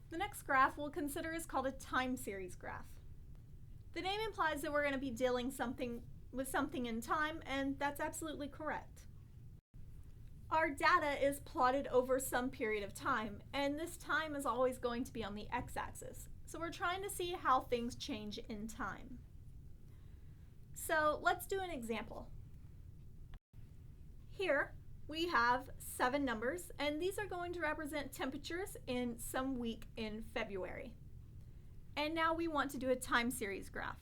The next graph we'll consider is called a time series graph. The name implies that we're going to be dealing with something in time, and that's absolutely correct. Our data is plotted over some period of time, and this time is always going to be on the x-axis. So we're trying to see how things change in time. So let's do an example. Here we have 7 numbers, and these are going to represent temperatures in some week in February. And now we want to do a time series graph.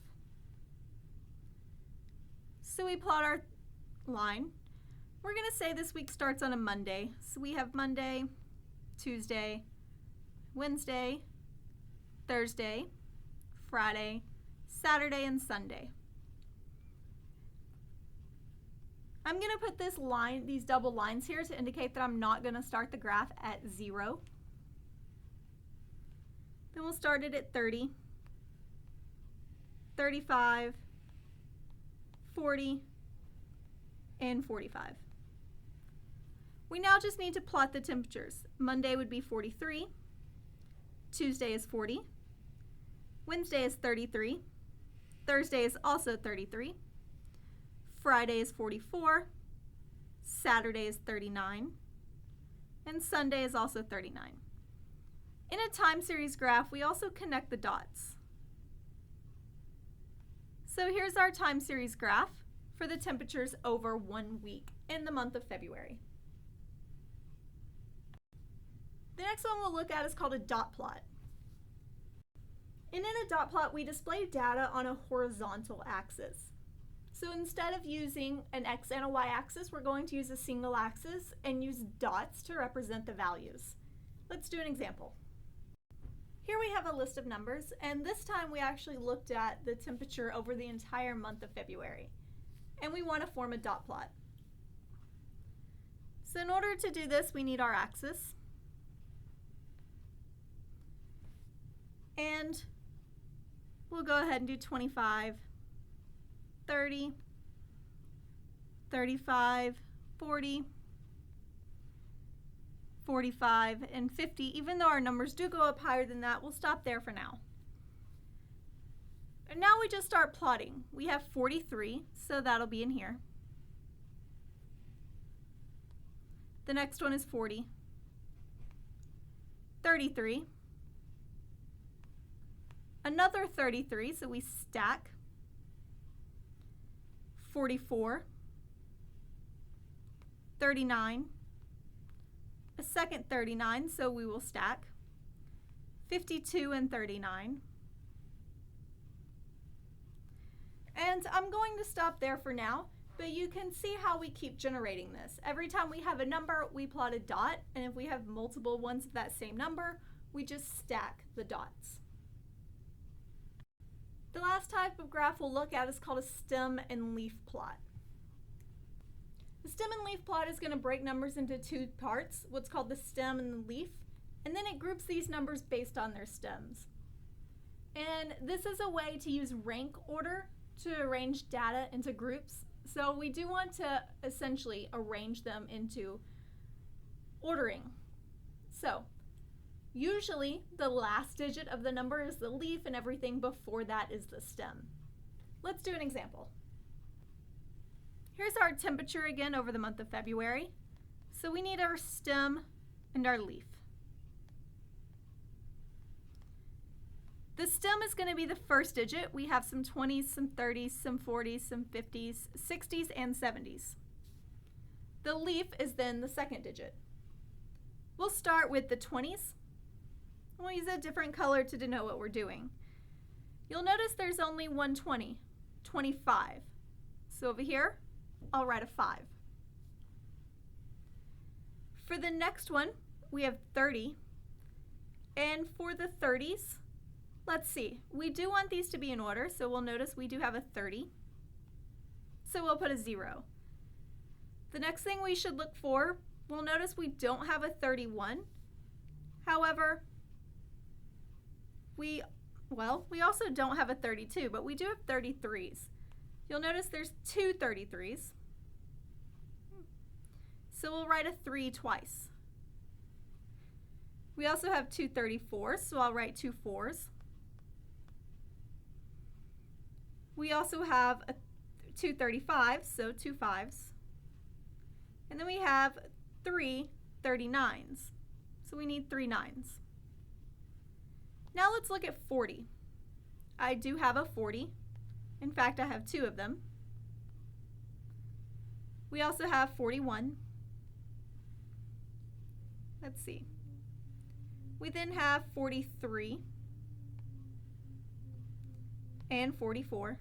So we plot our line. We're going to say this week starts on a Monday. So we have Monday, Tuesday, Wednesday, Thursday, Friday, Saturday, and Sunday. I'm going to put these double lines here to indicate that I'm not going to start the graph at 0. Then we'll start it at 30, 35, 40, and 45. We now just need to plot the temperatures. Monday would be 43, Tuesday is 40, Wednesday is 33, Thursday is also 33, Friday is 44, Saturday is 39, and Sunday is also 39. In a time series graph, we also connect the dots. So here's our time series graph for the temperatures over 1 week in the month of February. The next one we'll look at is called a dot plot. And in a dot plot, we display data on a horizontal axis. So instead of using an x and a y axis, we're going to use a single axis and use dots to represent the values. Let's do an example. Here we have a list of numbers, and this time we actually looked at the temperature over the entire month of February. And we want to form a dot plot. So in order to do this, we need our axis. And we'll go ahead and do 25, 30, 35, 40, 45, and 50. Even though our numbers do go up higher than that, we'll stop there for now. And now we just start plotting. We have 43, so that'll be in here. The next one is 40, 33, another 33, so we stack, 44, 39, a second 39, so we will stack, 52 and 39. And I'm going to stop there for now, but you can see how we keep generating this. Every time we have a number, we plot a dot, and if we have multiple ones of that same number, we just stack the dots. The last type of graph we'll look at is called a stem and leaf plot. The stem and leaf plot is going to break numbers into 2 parts, what's called the stem and the leaf, and then it groups these numbers based on their stems. And this is a way to use rank order to arrange data into groups. So we do want to essentially arrange them into ordering. So usually the last digit of the number is the leaf and everything before that is the stem. Let's do an example. Here's our temperature again over the month of February. So we need our stem and our leaf. The stem is going to be the first digit. We have some 20s, some 30s, some 40s, some 50s, 60s, and 70s. The leaf is then the second digit. We'll start with the 20s. We'll use a different color to denote what we're doing. You'll notice there's only one 20, 25. So over here, I'll write a 5. For the next one, we have 30. And for the 30s, let's see, we do want these to be in order, so we'll notice we do have a 30. So we'll put a 0. The next thing we should look for, we'll notice we don't have a 31. However, we also don't have a 32, but we do have 33s. You'll notice there's 2 33s. So we'll write a 3 twice. We also have two 34s, so I'll write two 4s. We also have two 35s, so two 5s. And then we have three 39s, so we need three 9s. Now let's look at 40. I do have a 40. In fact, I have two of them. We also have 41. Let's see. We then have 43 and 44.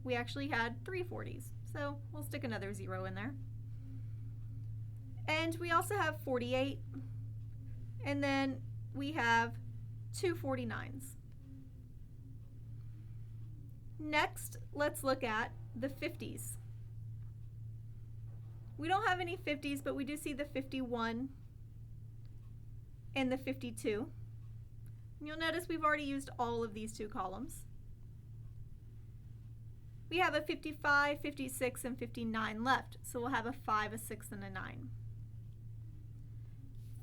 We actually had three 40s, so we'll stick another 0 in there. And we also have 48, and then we have two 49s. Next, let's look at the 50s. We don't have any 50s, but we do see the 51 and the 52. And you'll notice we've already used all of these two columns. We have a 55, 56, and 59 left, so we'll have a 5, a 6, and a 9.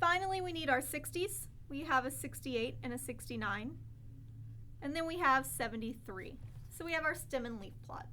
Finally, we need our 60s. We have a 68 and a 69. And then we have 73. So we have our stem and leaf plot.